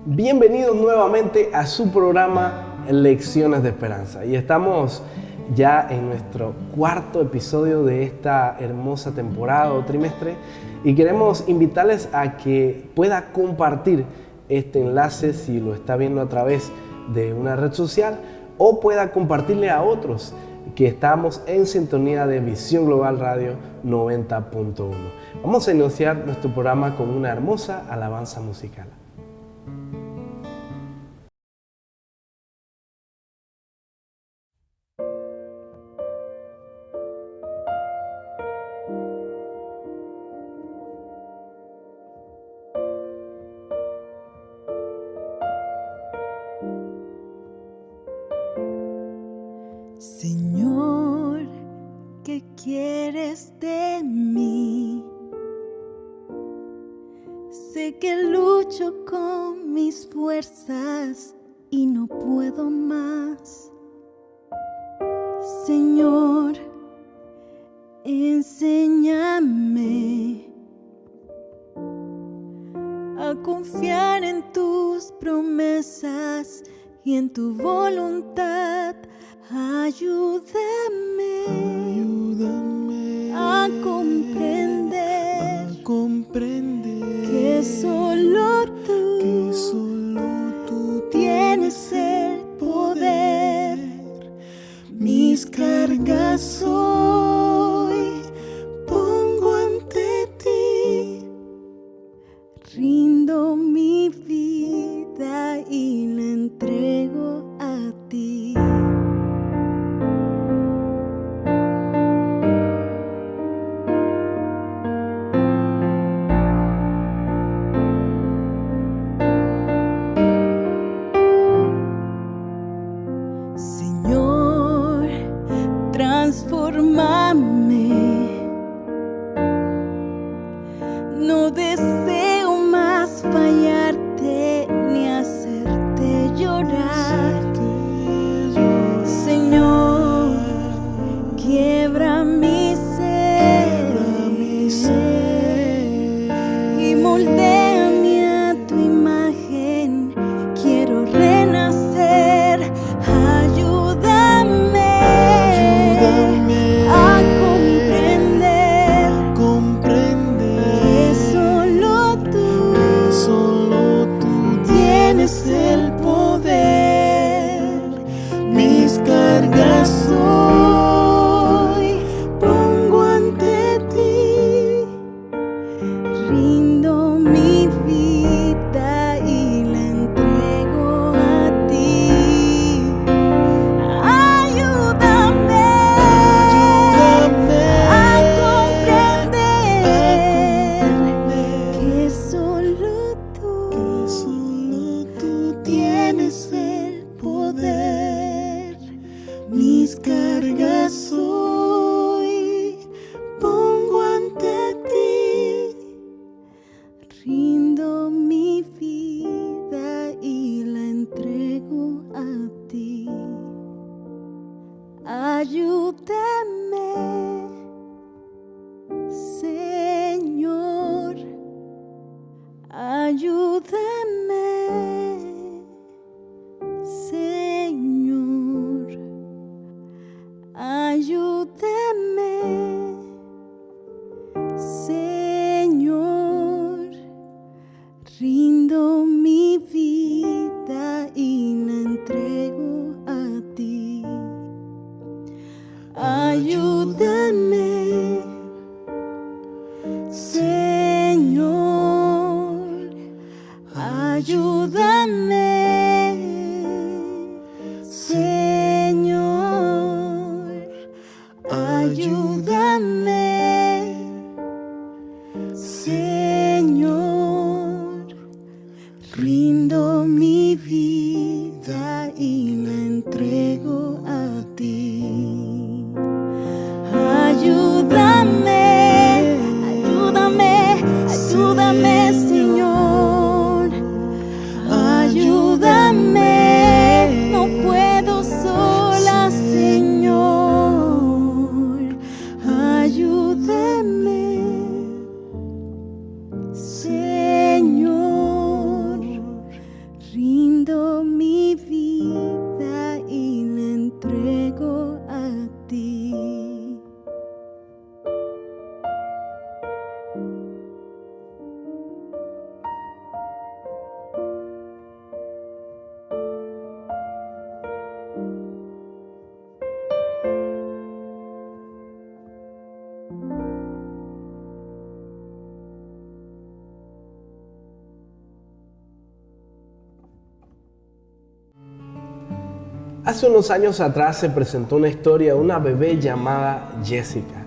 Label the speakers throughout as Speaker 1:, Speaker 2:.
Speaker 1: Bienvenidos nuevamente a su programa Lecciones de Esperanza. Y estamos ya en nuestro cuarto episodio de esta hermosa temporada o trimestre y queremos invitarles a que pueda compartir este enlace si lo está viendo a través de una red social o pueda compartirle a otros que estamos en sintonía de Visión Global Radio 90.1. Vamos a iniciar nuestro programa con una hermosa alabanza musical.
Speaker 2: Señor, ¿qué quieres de mí? Sé que lucho con mis fuerzas y no puedo más. Señor, enséñame a confiar en tus promesas y en tu voluntad. Ayúdame a comprender que solo tú tienes el poder. Mis cargas hoy pongo ante ti, rindo mi vida y la entrego a ti. Señor, transfórmame. No deseo más fallarte ni hacerte llorar. Señor, quiebra mi ser y moldéame a tu imagen. Quiero renacer. Ayúdame a comprender que solo tú tienes el poder. Mis cargas hoy pongo ante ti, rindo mi vida y la entrego a ti. Ayúdame a comprender que solo tú tienes el poder. Mis cargas hoy pongo ante ti, rindo mi vida y la entrego a ti. Ayúdame, Señor, ayúdame, Señor, ayúdame, Señor, rindo mi vida y la entrego a ti. Ayúdame
Speaker 1: Hace unos años atrás se presentó una historia de una bebé llamada Jessica.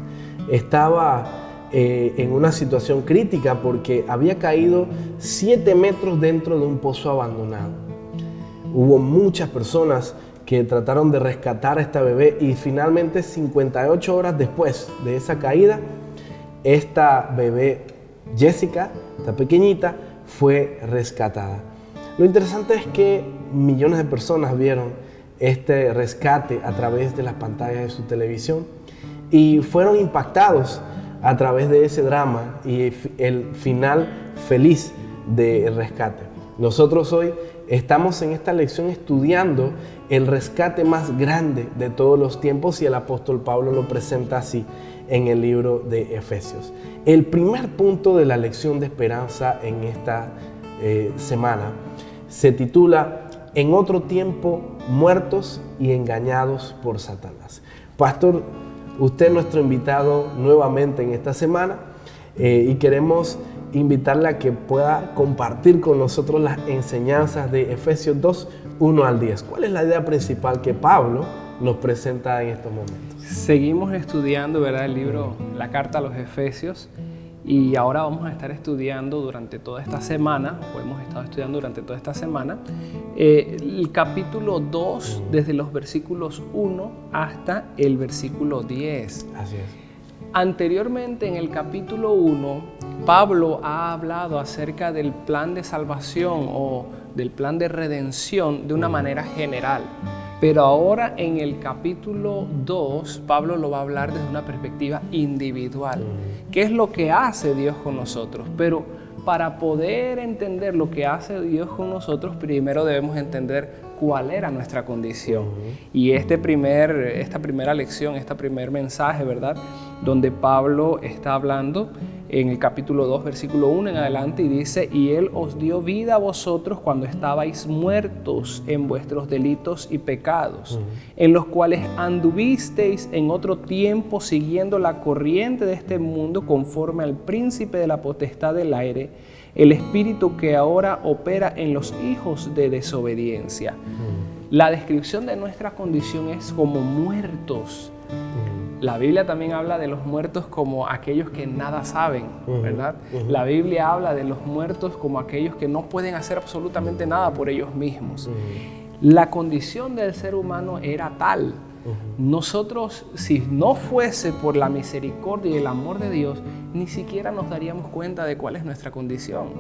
Speaker 1: Estaba en una situación crítica porque había caído 7 metros dentro de un pozo abandonado. Hubo muchas personas que trataron de rescatar a esta bebé y finalmente 58 horas después de esa caída, esta bebé Jessica, esta pequeñita, fue rescatada. Lo interesante es que millones de personas vieron este rescate a través de las pantallas de su televisión y fueron impactados a través de ese drama y el final feliz del rescate. Nosotros hoy estamos en esta lección estudiando el rescate más grande de todos los tiempos y el apóstol Pablo lo presenta así en el libro de Efesios. El primer punto de la lección de esperanza en esta semana se titula "En otro tiempo, muertos y engañados por Satanás". Pastor, usted es nuestro invitado nuevamente en esta semana y queremos invitarle a que pueda compartir con nosotros las enseñanzas de Efesios 2, 1 al 10. ¿Cuál es la idea principal que Pablo nos presenta en estos momentos?
Speaker 3: Seguimos estudiando, ¿verdad?, el libro, la carta a los Efesios, y ahora vamos a estar estudiando durante toda esta semana, o hemos estado estudiando durante toda esta semana, el capítulo 2, desde los versículos 1 hasta el versículo 10.
Speaker 1: Así es.
Speaker 3: Anteriormente, en el capítulo 1, Pablo ha hablado acerca del plan de salvación o del plan de redención de una manera general. Pero ahora en el capítulo 2, Pablo lo va a hablar desde una perspectiva individual. ¿Qué es lo que hace Dios con nosotros? Pero para poder entender lo que hace Dios con nosotros, primero debemos entender cuál era nuestra condición. Y esta primera lección, este primer mensaje, ¿verdad?, donde Pablo está hablando en el capítulo 2, versículo 1 en adelante, y dice: "Y Él os dio vida a vosotros cuando estabais muertos en vuestros delitos y pecados, en los cuales anduvisteis en otro tiempo siguiendo la corriente de este mundo conforme al príncipe de la potestad del aire, el espíritu que ahora opera en los hijos de desobediencia". La descripción de nuestra condición es como muertos. La Biblia también habla de los muertos como aquellos que nada saben, ¿verdad? La Biblia habla de los muertos como aquellos que no pueden hacer absolutamente nada por ellos mismos. La condición del ser humano era tal. Nosotros, si no fuese por la misericordia y el amor de Dios, ni siquiera nos daríamos cuenta de cuál es nuestra condición.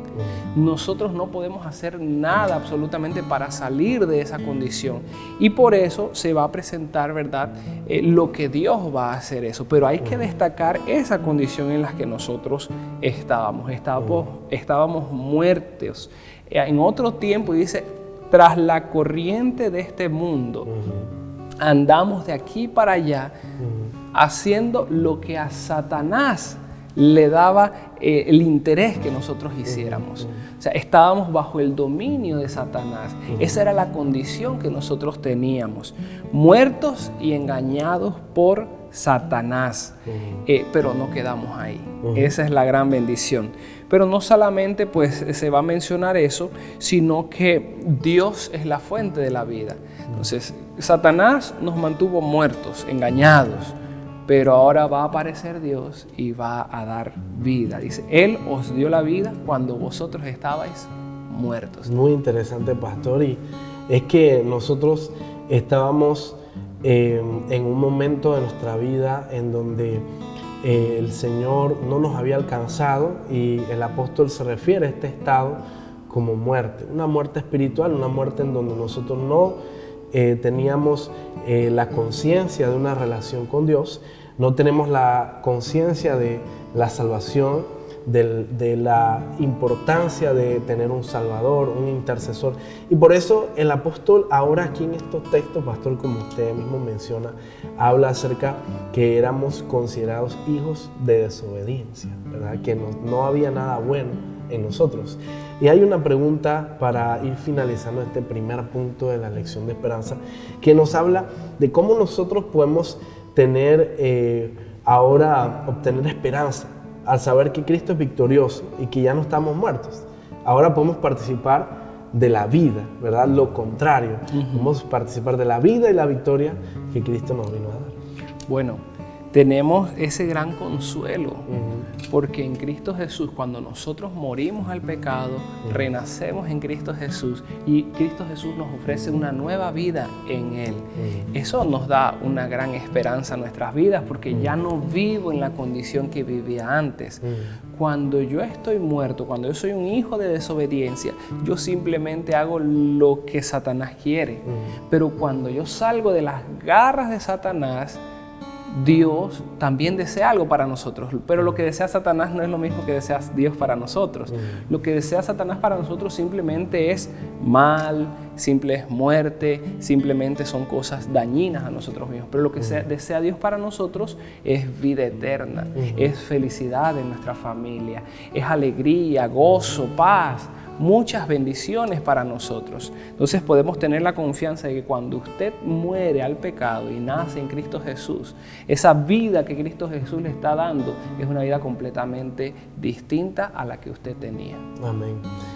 Speaker 3: Nosotros no podemos hacer nada absolutamente para salir de esa condición. Y por eso se va a presentar, ¿verdad?, lo que Dios va a hacer eso. Pero hay que destacar esa condición en la que nosotros estábamos. Estábamos muertos. En otro tiempo, dice, tras la corriente de este mundo, andamos de aquí para allá haciendo lo que a Satanás le daba el interés que nosotros hiciéramos. O sea, estábamos bajo el dominio de Satanás. Esa era la condición que nosotros teníamos. Muertos y engañados por Satanás. Pero no quedamos ahí. Esa es la gran bendición. Pero no solamente pues se va a mencionar eso, sino que Dios es la fuente de la vida. Entonces, Satanás nos mantuvo muertos, engañados, pero ahora va a aparecer Dios y va a dar vida. Dice, Él os dio la vida cuando vosotros estabais muertos.
Speaker 1: Muy interesante, pastor, y es que nosotros estábamos en un momento de nuestra vida en donde el Señor no nos había alcanzado, y el apóstol se refiere a este estado como muerte, una muerte espiritual, una muerte en donde nosotros no teníamos la conciencia de una relación con Dios, no tenemos la conciencia de la salvación, de la importancia de tener un Salvador, un intercesor. Y por eso el apóstol ahora aquí en estos textos, pastor, como usted mismo menciona, habla acerca que éramos considerados hijos de desobediencia, ¿verdad? Que no había nada bueno en nosotros. Y hay una pregunta para ir finalizando este primer punto de la lección de esperanza, que nos habla de cómo nosotros podemos tener obtener esperanza al saber que Cristo es victorioso y que ya no estamos muertos. Ahora podemos participar de la vida, ¿verdad? Lo contrario. Vamos a participar de la vida y la victoria que Cristo nos vino a dar.
Speaker 3: Bueno, tenemos ese gran consuelo, porque en Cristo Jesús, cuando nosotros morimos al pecado, renacemos en Cristo Jesús y Cristo Jesús nos ofrece una nueva vida en Él. Eso nos da una gran esperanza a nuestras vidas, porque ya no vivo en la condición que vivía antes. Cuando yo estoy muerto, cuando yo soy un hijo de desobediencia, yo simplemente hago lo que Satanás quiere. Pero cuando yo salgo de las garras de Satanás, Dios también desea algo para nosotros, pero lo que desea Satanás no es lo mismo que desea Dios para nosotros. Lo que desea Satanás para nosotros simplemente es mal, simple es muerte, simplemente son cosas dañinas a nosotros mismos. Pero lo que desea Dios para nosotros es vida eterna, es felicidad en nuestra familia, es alegría, gozo, paz, muchas bendiciones para nosotros. Entonces podemos tener la confianza de que cuando usted muere al pecado y nace en Cristo Jesús, esa vida que Cristo Jesús le está dando es una vida completamente distinta a la que usted tenía.
Speaker 1: Amén.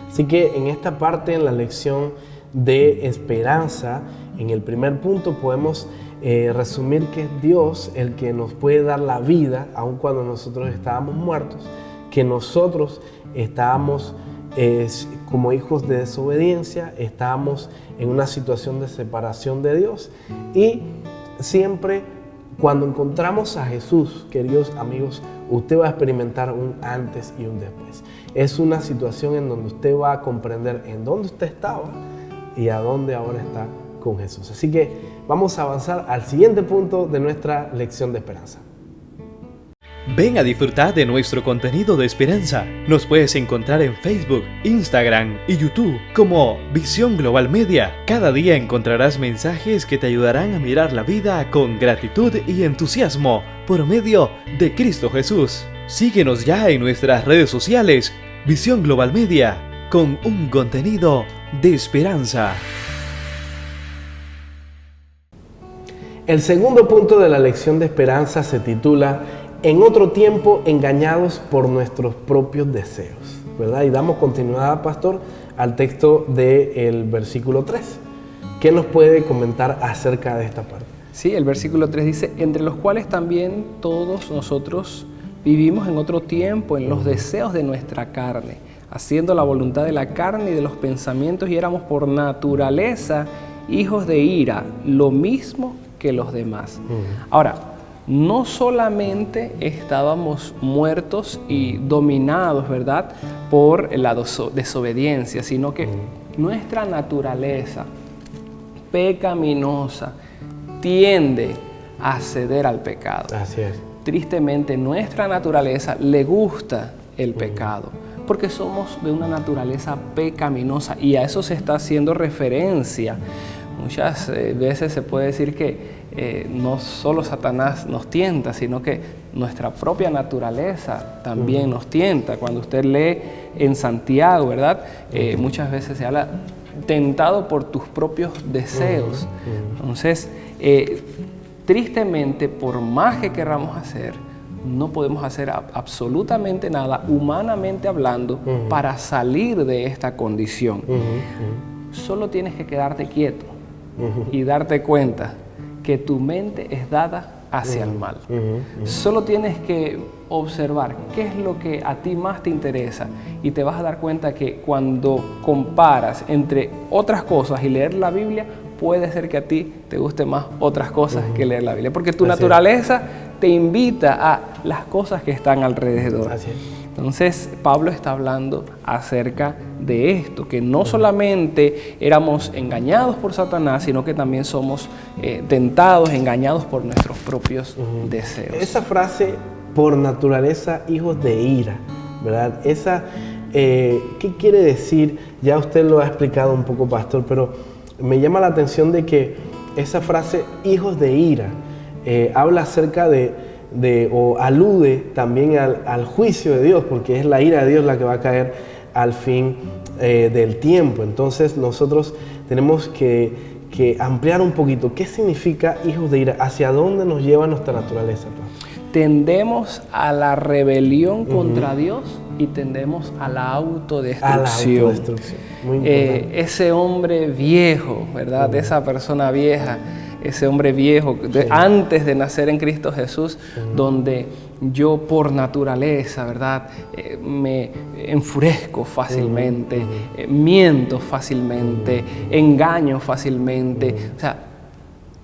Speaker 1: Así que en esta parte, en la lección de esperanza, en el primer punto podemos resumir que es Dios el que nos puede dar la vida, aun cuando nosotros estábamos muertos, que nosotros estábamos como hijos de desobediencia, estábamos en una situación de separación de Dios, y siempre cuando encontramos a Jesús, queridos amigos, usted va a experimentar un antes y un después. Es una situación en donde usted va a comprender en dónde usted estaba y a dónde ahora está con Jesús. Así que vamos a avanzar al siguiente punto de nuestra lección de esperanza.
Speaker 4: Ven a disfrutar de nuestro contenido de esperanza. Nos puedes encontrar en Facebook, Instagram y YouTube como Visión Global Media. Cada día encontrarás mensajes que te ayudarán a mirar la vida con gratitud y entusiasmo por medio de Cristo Jesús. Síguenos ya en nuestras redes sociales, Visión Global Media, con un contenido de esperanza.
Speaker 1: El segundo punto de la lección de esperanza se titula En otro tiempo engañados por nuestros propios deseos, ¿verdad? Y damos continuidad, pastor, al texto del versículo 3. ¿Qué nos puede comentar acerca de esta parte?
Speaker 3: Sí, el versículo 3 dice, entre los cuales también todos nosotros vivimos en otro tiempo en los deseos de nuestra carne, haciendo la voluntad de la carne y de los pensamientos, y éramos por naturaleza hijos de ira, lo mismo que los demás. Ahora, no solamente estábamos muertos y dominados, ¿verdad?, por la desobediencia, sino que nuestra naturaleza pecaminosa tiende a ceder al pecado.
Speaker 1: Así es.
Speaker 3: Tristemente, nuestra naturaleza le gusta el pecado, porque somos de una naturaleza pecaminosa, y a eso se está haciendo referencia. Muchas veces se puede decir que no solo Satanás nos tienta, sino que nuestra propia naturaleza también nos tienta. Cuando usted lee en Santiago, ¿verdad? Muchas veces se habla tentado por tus propios deseos. Entonces, tristemente, por más que queramos hacer, no podemos hacer absolutamente nada, humanamente hablando, para salir de esta condición. Solo tienes que quedarte quieto y darte cuenta que tu mente es dada hacia el mal. Solo tienes que observar qué es lo que a ti más te interesa, y te vas a dar cuenta que cuando comparas entre otras cosas y leer la Biblia, puede ser que a ti te guste más otras cosas que leer la Biblia, porque tu naturaleza te invita a las cosas que están alrededor.
Speaker 1: Así es.
Speaker 3: Entonces, Pablo está hablando acerca de esto, que no solamente éramos engañados por Satanás, sino que también somos tentados, engañados por nuestros propios deseos.
Speaker 1: Esa frase, por naturaleza, hijos de ira, ¿verdad? Esa, ¿qué quiere decir? Ya usted lo ha explicado un poco, pastor, pero me llama la atención de que esa frase, hijos de ira, habla acerca o alude también al juicio de Dios, porque es la ira de Dios la que va a caer al fin del tiempo. Entonces nosotros tenemos que ampliar un poquito. ¿Qué significa hijos de ira? ¿Hacia dónde nos lleva nuestra naturaleza, pastor?
Speaker 3: Tendemos a la rebelión contra Dios y tendemos a la
Speaker 1: A la
Speaker 3: autodestrucción.
Speaker 1: autodestrucción. Muy importante.
Speaker 3: Ese hombre viejo, ¿verdad? Esa persona vieja, ese hombre viejo, antes de nacer en Cristo Jesús, donde yo por naturaleza, ¿verdad? Me enfurezco fácilmente, miento fácilmente, engaño fácilmente. O sea,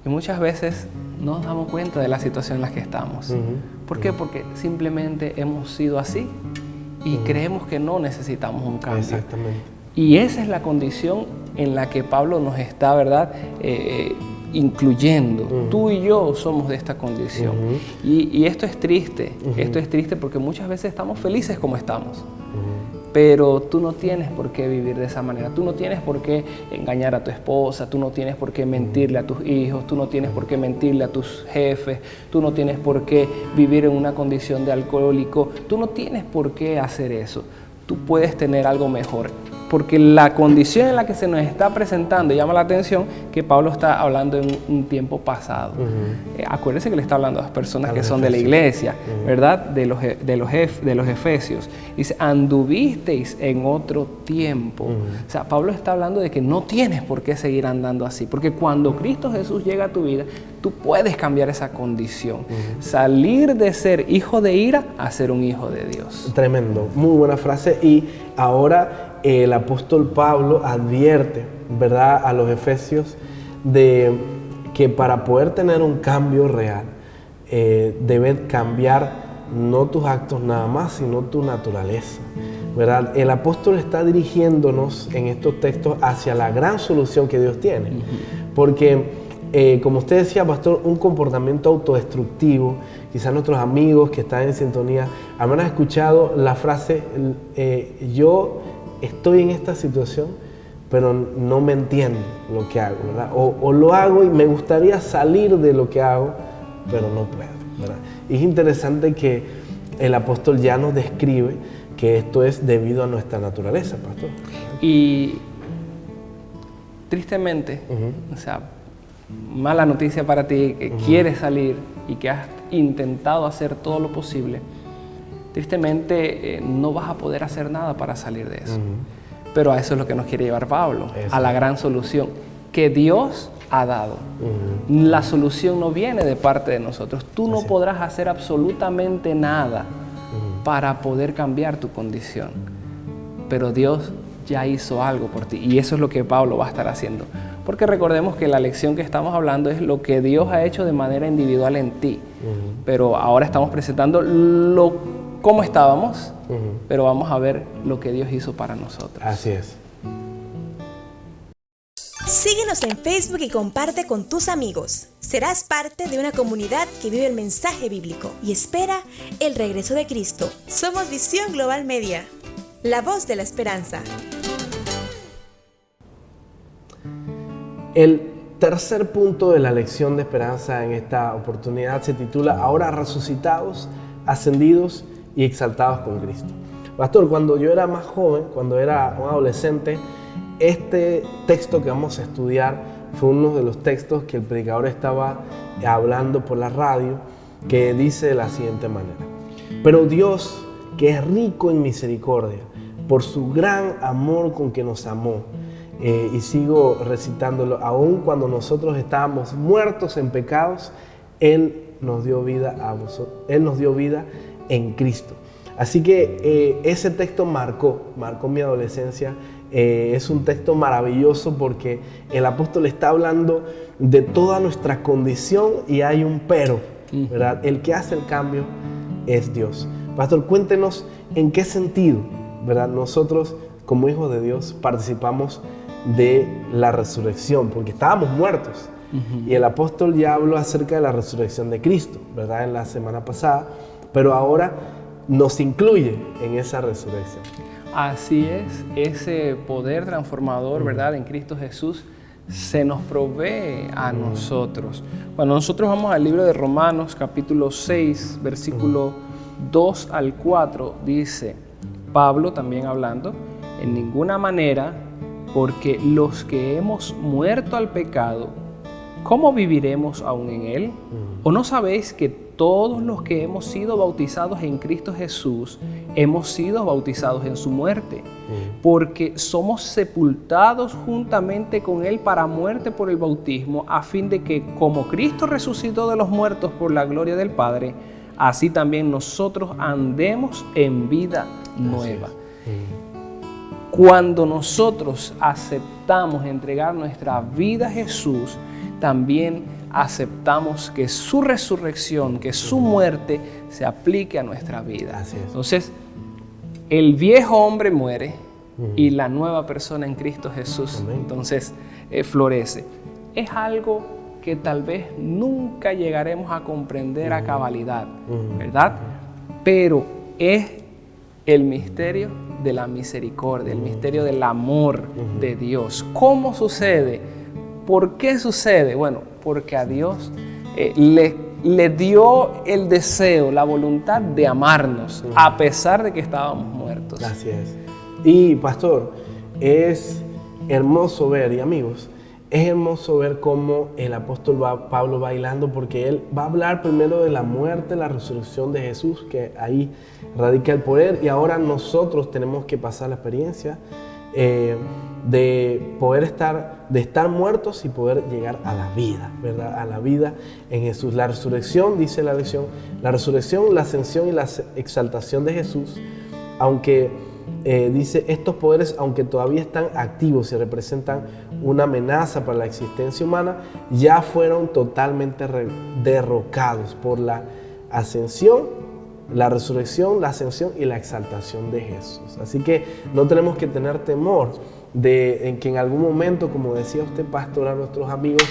Speaker 3: y muchas veces no nos damos cuenta de la situación en la que estamos. ¿Por qué? Porque simplemente hemos sido así y creemos que no necesitamos un cambio.
Speaker 1: Exactamente.
Speaker 3: Y esa es la condición en la que Pablo nos está, ¿verdad?, incluyendo. Tú y yo somos de esta condición. Y esto es triste. Esto es triste porque muchas veces estamos felices como estamos. Pero tú no tienes por qué vivir de esa manera. Tú no tienes por qué engañar a tu esposa. Tú no tienes por qué mentirle a tus hijos. Tú no tienes por qué mentirle a tus jefes. Tú no tienes por qué vivir en una condición de alcohólico. Tú no tienes por qué hacer eso. Tú puedes tener algo mejor. Porque la condición en la que se nos está presentando llama la atención que Pablo está hablando en un tiempo pasado. Acuérdense que le está hablando a las personas que son de la iglesia, ¿verdad? De los efesios. Dice, anduvisteis en otro tiempo. O sea, Pablo está hablando de que no tienes por qué seguir andando así. Porque cuando Cristo Jesús llega a tu vida, tú puedes cambiar esa condición. Salir de ser hijo de ira a ser un hijo de Dios.
Speaker 1: Tremendo, muy buena frase. Y ahora el apóstol Pablo advierte, ¿verdad?, a los efesios de que para poder tener un cambio real, debes cambiar no tus actos nada más, sino tu naturaleza, ¿verdad? El apóstol está dirigiéndonos en estos textos hacia la gran solución que Dios tiene. Porque, como usted decía, pastor, un comportamiento autodestructivo, quizás nuestros amigos que están en sintonía habrán escuchado la frase, yo estoy en esta situación, pero no me entiendo lo que hago, ¿verdad? O lo hago y me gustaría salir de lo que hago, pero no puedo, ¿verdad? Y es interesante que el apóstol ya nos describe que esto es debido a nuestra naturaleza, pastor.
Speaker 3: Y tristemente, o sea, mala noticia para ti, que quieres salir y que has intentado hacer todo lo posible, tristemente no vas a poder hacer nada para salir de eso. Pero a eso es lo que nos quiere llevar Pablo, a la gran solución que Dios ha dado. La solución no viene de parte de nosotros. Tú no podrás hacer absolutamente nada para poder cambiar tu condición. Pero Dios ya hizo algo por ti. Y eso es lo que Pablo va a estar haciendo. Porque recordemos que la lección que estamos hablando es lo que Dios ha hecho de manera individual en ti. Pero ahora estamos presentando cómo estábamos, pero vamos a ver lo que Dios hizo para nosotros.
Speaker 1: Así es.
Speaker 5: Síguenos en Facebook y comparte con tus amigos. Serás parte de una comunidad que vive el mensaje bíblico y espera el regreso de Cristo. Somos Visión Global Media, la voz de la esperanza.
Speaker 1: El tercer punto de la lección de esperanza en esta oportunidad se titula Ahora resucitados, ascendidos y exaltados con Cristo. Pastor, cuando yo era más joven, cuando era un adolescente, este texto que vamos a estudiar fue uno de los textos que el predicador estaba hablando por la radio, que dice de la siguiente manera: pero Dios, que es rico en misericordia, por su gran amor con que nos amó, y sigo recitándolo, aun cuando nosotros estábamos muertos en pecados, Él nos dio vida a vosotros, Él nos dio vida en Cristo. Así que ese texto marcó mi adolescencia. Es un texto maravilloso porque el apóstol está hablando de toda nuestra condición y hay un pero, ¿verdad? El que hace el cambio es Dios. Pastor, cuéntenos en qué sentido, ¿verdad? Nosotros como hijos de Dios participamos de la resurrección, porque estábamos muertos. Y el apóstol ya habló acerca de la resurrección de Cristo, ¿verdad? En la semana pasada, pero ahora nos incluye en esa resurrección.
Speaker 3: Así es, ese poder transformador, ¿verdad? En Cristo Jesús se nos provee a nosotros. Cuando nosotros vamos al libro de Romanos, capítulo 6, versículo 2 al 4, dice Pablo también hablando, en ninguna manera, porque los que hemos muerto al pecado, ¿cómo viviremos aún en él? ¿O no sabéis que todos los que hemos sido bautizados en Cristo Jesús, hemos sido bautizados en su muerte, porque somos sepultados juntamente con Él para muerte por el bautismo, a fin de que, como Cristo resucitó de los muertos por la gloria del Padre, así también nosotros andemos en vida nueva. Cuando nosotros aceptamos entregar nuestra vida a Jesús, también aceptamos que su resurrección, que su muerte se aplique a nuestra vida. Entonces, el viejo hombre muere y la nueva persona en Cristo Jesús, entonces, florece. Es algo que tal vez nunca llegaremos a comprender a cabalidad, ¿verdad? Pero es el misterio de la misericordia, el misterio del amor de Dios. ¿Cómo sucede? ¿Por qué sucede? Bueno, porque a Dios le dio el deseo, la voluntad de amarnos, a pesar de que estábamos muertos.
Speaker 1: Así es. Y pastor, es hermoso ver, y amigos, es hermoso ver cómo el apóstol Pablo va hilando, porque él va a hablar primero de la muerte, la resurrección de Jesús, que ahí radica el poder, y ahora nosotros tenemos que pasar la experiencia de poder estar muertos y poder llegar a la vida, ¿verdad? A la vida en Jesús. La resurrección, dice la lección, la resurrección, la ascensión y la exaltación de Jesús, aunque dice, estos poderes, aunque todavía están activos y representan una amenaza para la existencia humana, ya fueron totalmente derrocados por la ascensión, la resurrección, la ascensión y la exaltación de Jesús. Así que no tenemos que tener temor en que en algún momento, como decía usted, pastor, a nuestros amigos,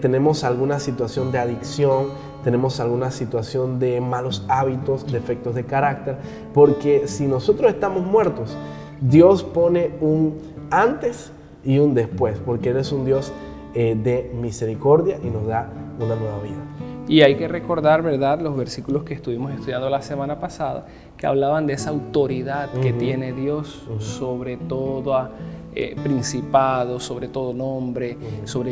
Speaker 1: tenemos alguna situación de adicción, tenemos alguna situación de malos hábitos, defectos de carácter, porque si nosotros estamos muertos, Dios pone un antes y un después, porque Él es un Dios de misericordia y nos da una nueva vida.
Speaker 3: Y hay que recordar, ¿verdad?, los versículos que estuvimos estudiando la semana pasada, que hablaban de esa autoridad que tiene Dios sobre todo principado, sobre todo nombre,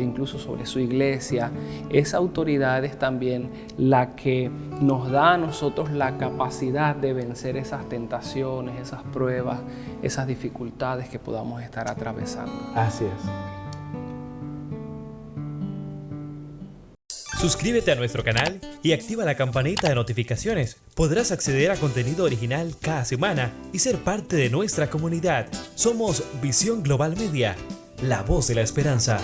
Speaker 3: incluso sobre su iglesia. Esa autoridad es también la que nos da a nosotros la capacidad de vencer esas tentaciones, esas pruebas, esas dificultades que podamos estar atravesando.
Speaker 1: Así es.
Speaker 4: Suscríbete a nuestro canal y activa la campanita de notificaciones. Podrás acceder a contenido original cada semana y ser parte de nuestra comunidad. Somos Visión Global Media, la voz de la esperanza.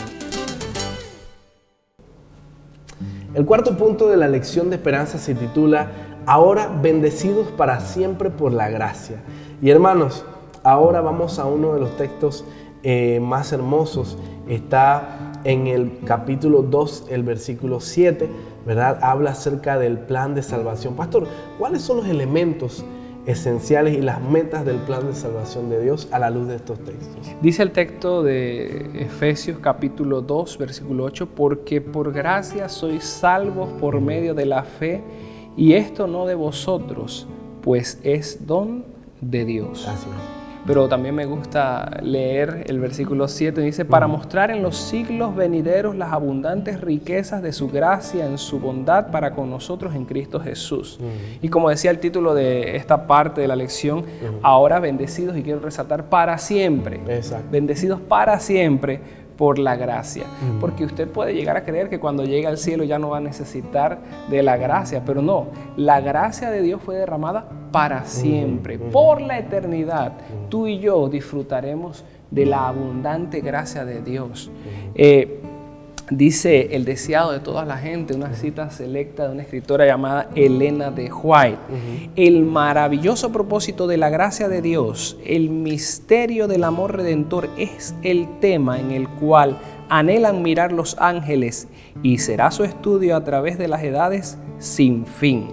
Speaker 1: El cuarto punto de la lección de esperanza se titula Ahora bendecidos para siempre por la gracia. Y hermanos, ahora vamos a uno de los textos más hermosos. Está en el capítulo 2, el versículo 7, ¿verdad? Habla acerca del plan de salvación. Pastor, ¿cuáles son los elementos esenciales y las metas del plan de salvación de Dios a la luz de estos textos?
Speaker 3: Dice el texto de Efesios capítulo 2, versículo 8, porque por gracia sois salvos por medio de la fe, y esto no de vosotros, pues es don de Dios.
Speaker 1: Así es.
Speaker 3: Pero también me gusta leer el versículo 7, dice, para mostrar en los siglos venideros las abundantes riquezas de su gracia en su bondad para con nosotros en Cristo Jesús. Y como decía el título de esta parte de la lección, ahora bendecidos, y quiero resaltar, para siempre.
Speaker 1: Exacto.
Speaker 3: Bendecidos para siempre por la gracia. Porque usted puede llegar a creer que cuando llegue al cielo ya no va a necesitar de la gracia, pero no, la gracia de Dios fue derramada para siempre, por la eternidad. Tú y yo disfrutaremos de la abundante gracia de Dios. Dice el deseado de toda la gente, una cita selecta de una escritora llamada Elena de White. El maravilloso propósito de la gracia de Dios, el misterio del amor redentor, es el tema en el cual anhelan mirar los ángeles, y será su estudio a través de las edades sin fin.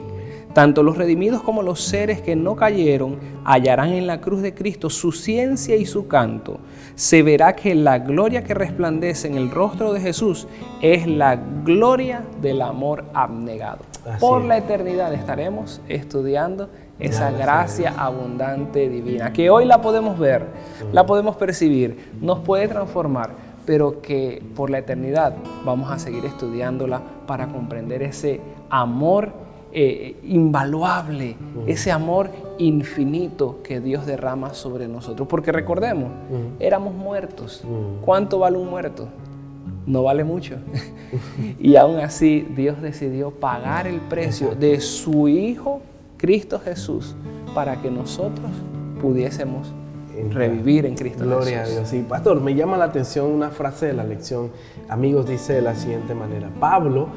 Speaker 3: Tanto los redimidos como los seres que no cayeron hallarán en la cruz de Cristo su ciencia y su canto. Se verá que la gloria que resplandece en el rostro de Jesús es la gloria del amor abnegado. Por la eternidad estaremos estudiando esa gracia abundante divina, que hoy la podemos ver, la podemos percibir, nos puede transformar, pero que por la eternidad vamos a seguir estudiándola para comprender ese amor invaluable, ese amor infinito que Dios derrama sobre nosotros. Porque recordemos, éramos muertos. ¿Cuánto vale un muerto? No vale mucho. Y aún así Dios decidió pagar el precio de su Hijo, Cristo Jesús, para que nosotros pudiésemos revivir en Cristo Jesús.
Speaker 1: Gloria a Dios. Sí, pastor, me llama la atención una frase de la lección. Amigos, dice de la siguiente manera: Pablo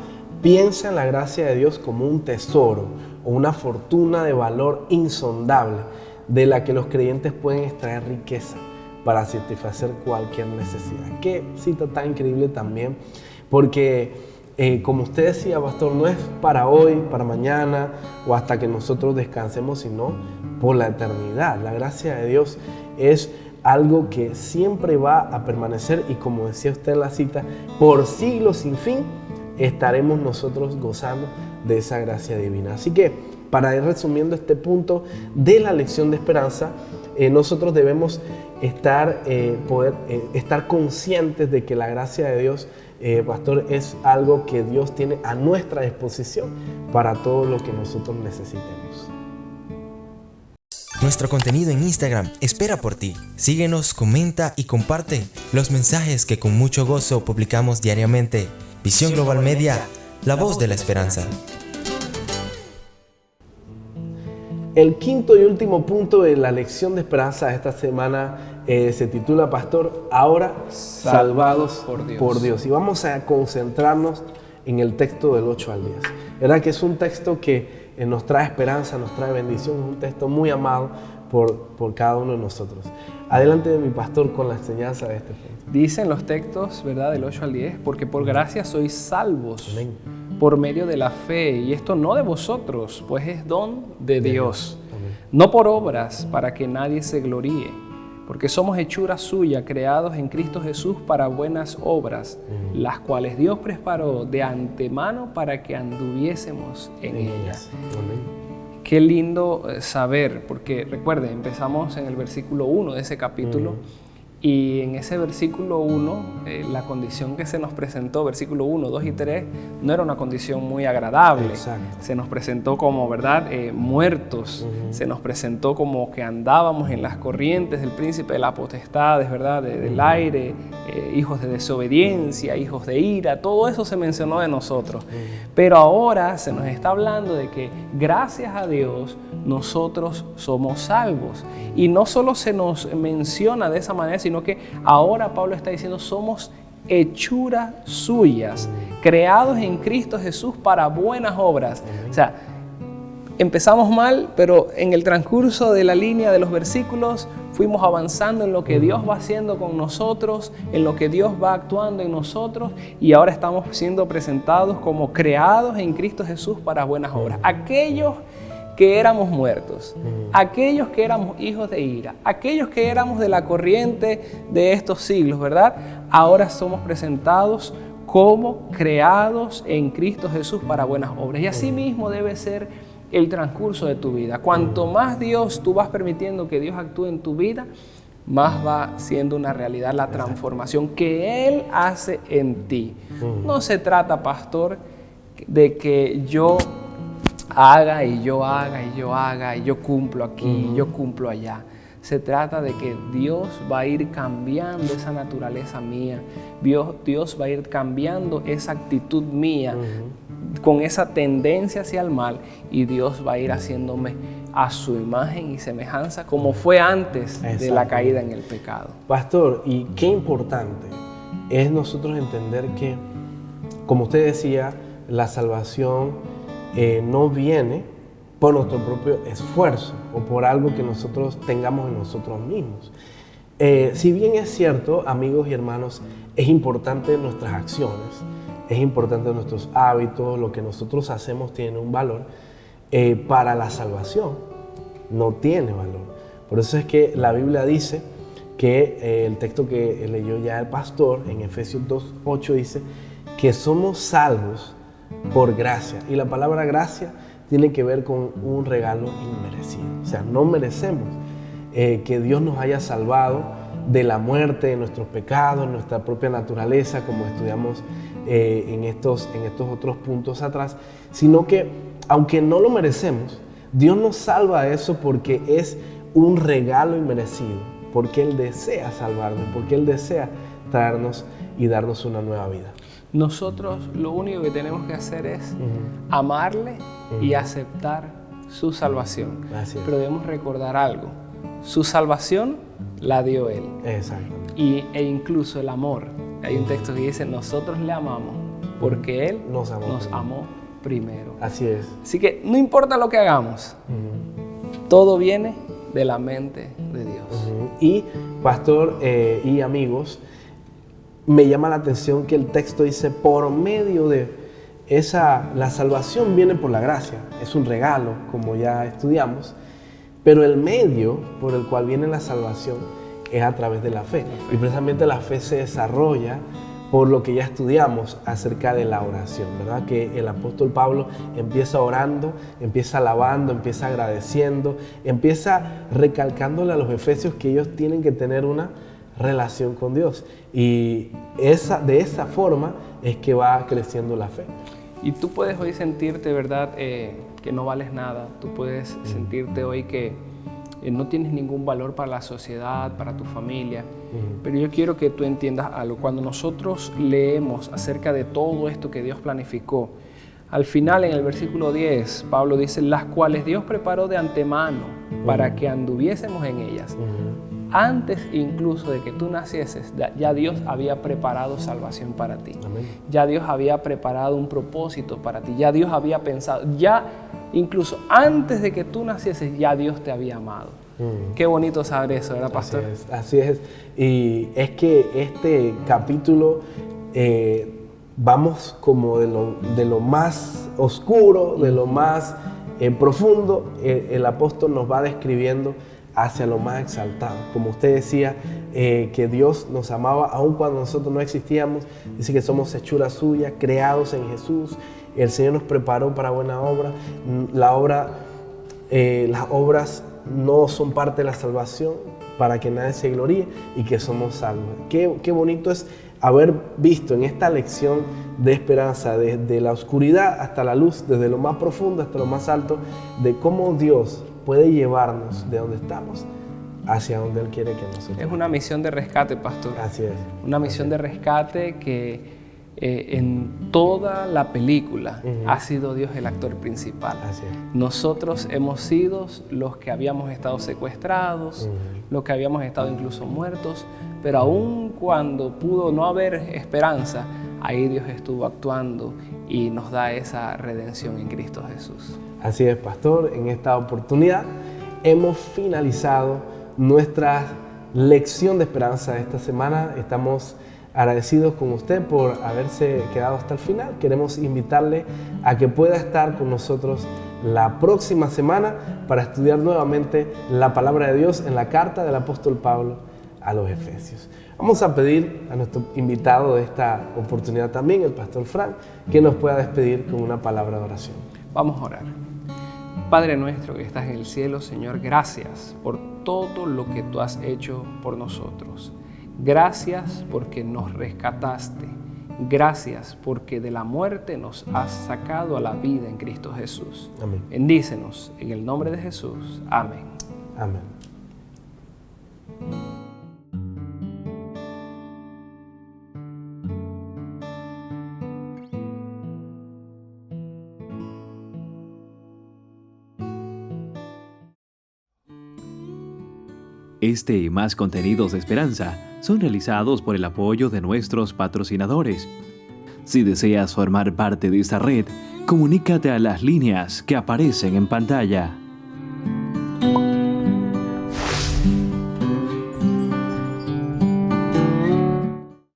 Speaker 1: piensa en la gracia de Dios como un tesoro o una fortuna de valor insondable de la que los creyentes pueden extraer riqueza para satisfacer cualquier necesidad. Qué cita tan increíble también, porque como usted decía, pastor, no es para hoy, para mañana o hasta que nosotros descansemos, sino por la eternidad. La gracia de Dios es algo que siempre va a permanecer y, como decía usted en la cita, por siglos sin fin estaremos nosotros gozando de esa gracia divina. Así que, para ir resumiendo este punto de la lección de esperanza, nosotros debemos estar conscientes de que la gracia de Dios, pastor, es algo que Dios tiene a nuestra disposición para todo lo que nosotros necesitemos.
Speaker 6: Nuestro contenido en Instagram espera por ti. Síguenos, comenta y comparte los mensajes que con mucho gozo publicamos diariamente. Visión Global Media, la voz de la esperanza.
Speaker 1: El quinto y último punto de la lección de esperanza de esta semana se titula, pastor, ahora salvados por Dios. Y vamos a concentrarnos en el texto del 8 al 10. ¿Verdad? Que es un texto que nos trae esperanza, nos trae bendición, es un texto muy amado por cada uno de nosotros. Adelante de mi pastor con la enseñanza de este punto.
Speaker 3: Dicen los textos, ¿verdad?, del 8 al 10, porque por gracia sois salvos.
Speaker 1: Amén.
Speaker 3: Por medio de la fe, y esto no de vosotros, pues es don de Dios.
Speaker 1: Amén.
Speaker 3: No por obras, para que nadie se gloríe, porque somos hechura suya, creados en Cristo Jesús para buenas obras, las cuales Dios preparó de antemano para que anduviésemos en ellas.
Speaker 1: Amén.
Speaker 3: Qué lindo saber, porque recuerden, empezamos en el versículo 1 de ese capítulo, y en ese versículo 1, la condición que se nos presentó, versículo 1, 2 y 3, no era una condición muy agradable.
Speaker 1: Exacto.
Speaker 3: Se nos presentó como, ¿verdad?, muertos. Se nos presentó como que andábamos en las corrientes del príncipe de las potestades, ¿verdad?, del aire, hijos de desobediencia, hijos de ira, todo eso se mencionó de nosotros. Pero ahora se nos está hablando de que gracias a Dios nosotros somos salvos. Y no solo se nos menciona de esa manera, sino que ahora Pablo está diciendo somos hechuras suyas, creados en Cristo Jesús para buenas obras. O sea, empezamos mal, pero en el transcurso de la línea de los versículos fuimos avanzando en lo que Dios va haciendo con nosotros, en lo que Dios va actuando en nosotros, y ahora estamos siendo presentados como creados en Cristo Jesús para buenas obras. Aquellos que éramos muertos, aquellos que éramos hijos de ira, aquellos que éramos de la corriente de estos siglos, ¿verdad? Ahora somos presentados como creados en Cristo Jesús para buenas obras. Y así mismo debe ser el transcurso de tu vida. Cuanto más Dios tú vas permitiendo que Dios actúe en tu vida, más va siendo una realidad la transformación que Él hace en ti. No se trata, pastor, de que yo haga y yo haga y yo haga y yo cumplo aquí y yo cumplo allá. Se trata de que Dios va a ir cambiando esa naturaleza mía. Dios va a ir cambiando esa actitud mía con esa tendencia hacia el mal, y Dios va a ir haciéndome a su imagen y semejanza como fue antes de la caída en el pecado.
Speaker 1: Pastor, y qué importante es nosotros entender que, como usted decía, la salvación no viene por nuestro propio esfuerzo o por algo que nosotros tengamos en nosotros mismos. Si bien es cierto, amigos y hermanos, es importante nuestras acciones, es importante nuestros hábitos, lo que nosotros hacemos tiene un valor, para la salvación no tiene valor. Por eso es que la Biblia dice que el texto que leyó ya el pastor en Efesios 2:8 dice que somos salvos por gracia, y la palabra gracia tiene que ver con un regalo inmerecido. O sea, no merecemos que Dios nos haya salvado de la muerte, de nuestros pecados, nuestra propia naturaleza, como estudiamos en estos otros puntos atrás, sino que aunque no lo merecemos, Dios nos salva de eso porque es un regalo inmerecido, porque Él desea salvarnos, porque Él desea traernos y darnos una nueva vida.
Speaker 3: Nosotros lo único que tenemos que hacer es amarle y aceptar su salvación. Pero debemos recordar algo, su salvación la dio Él.
Speaker 1: Exacto.
Speaker 3: E incluso el amor. Hay un texto que dice, nosotros le amamos porque Él nos amó primero.
Speaker 1: Así es.
Speaker 3: Así que no importa lo que hagamos, todo viene de la mente de Dios.
Speaker 1: Y pastor y amigos, me llama la atención que el texto dice, por medio de la salvación viene por la gracia, es un regalo, como ya estudiamos, pero el medio por el cual viene la salvación es a través de la fe. Y precisamente la fe se desarrolla por lo que ya estudiamos acerca de la oración, ¿verdad? Que el apóstol Pablo empieza orando, empieza alabando, empieza agradeciendo, empieza recalcándole a los efesios que ellos tienen que tener una relación con Dios. Y de esa forma es que va creciendo la fe.
Speaker 3: Y tú puedes hoy sentirte, ¿verdad?, que no vales nada. Tú puedes sentirte hoy que no tienes ningún valor para la sociedad, para tu familia. Pero yo quiero que tú entiendas algo. Cuando nosotros leemos acerca de todo esto que Dios planificó, al final en el versículo 10, Pablo dice, las cuales Dios preparó de antemano para que anduviésemos en ellas. Antes incluso de que tú nacieses, ya Dios había preparado salvación para ti. Amén. Ya Dios había preparado un propósito para ti. Ya Dios había pensado, ya incluso antes de que tú nacieses, ya Dios te había amado. Qué bonito saber eso, ¿verdad, pastor?
Speaker 1: Así es. Y es que este capítulo vamos como de lo más oscuro, de lo más profundo. El apóstol nos va describiendo hacia lo más exaltado. Como usted decía, que Dios nos amaba aun cuando nosotros no existíamos. Dice que somos hechura suya, creados en Jesús. El Señor nos preparó para buena obra. Las obras no son parte de la salvación para que nadie se gloríe y que somos salvos. Qué bonito es haber visto en esta lección de esperanza, desde la oscuridad hasta la luz, desde lo más profundo hasta lo más alto, de cómo Dios puede llevarnos de donde estamos hacia donde Él quiere que nosotros.
Speaker 3: Es una misión de rescate, pastor.
Speaker 1: Así es.
Speaker 3: Una misión de rescate que en toda la película ha sido Dios el actor principal.
Speaker 1: Así es.
Speaker 3: Nosotros hemos sido los que habíamos estado secuestrados, los que habíamos estado incluso muertos, pero aun cuando pudo no haber esperanza, ahí Dios estuvo actuando y nos da esa redención en Cristo Jesús.
Speaker 1: Así es, pastor. En esta oportunidad hemos finalizado nuestra lección de esperanza de esta semana. Estamos agradecidos con usted por haberse quedado hasta el final. Queremos invitarle a que pueda estar con nosotros la próxima semana para estudiar nuevamente la palabra de Dios en la carta del apóstol Pablo a los Efesios. Vamos a pedir a nuestro invitado de esta oportunidad también, el pastor Frank, que nos pueda despedir con una palabra de oración.
Speaker 3: Vamos a orar. Padre nuestro que estás en el cielo, Señor, gracias por todo lo que tú has hecho por nosotros. Gracias porque nos rescataste. Gracias porque de la muerte nos has sacado a la vida en Cristo Jesús.
Speaker 1: Amén.
Speaker 3: Bendícenos en el nombre de Jesús. Amén.
Speaker 1: Amén.
Speaker 4: Este y más contenidos de esperanza son realizados por el apoyo de nuestros patrocinadores. Si deseas formar parte de esta red, comunícate a las líneas que aparecen en pantalla.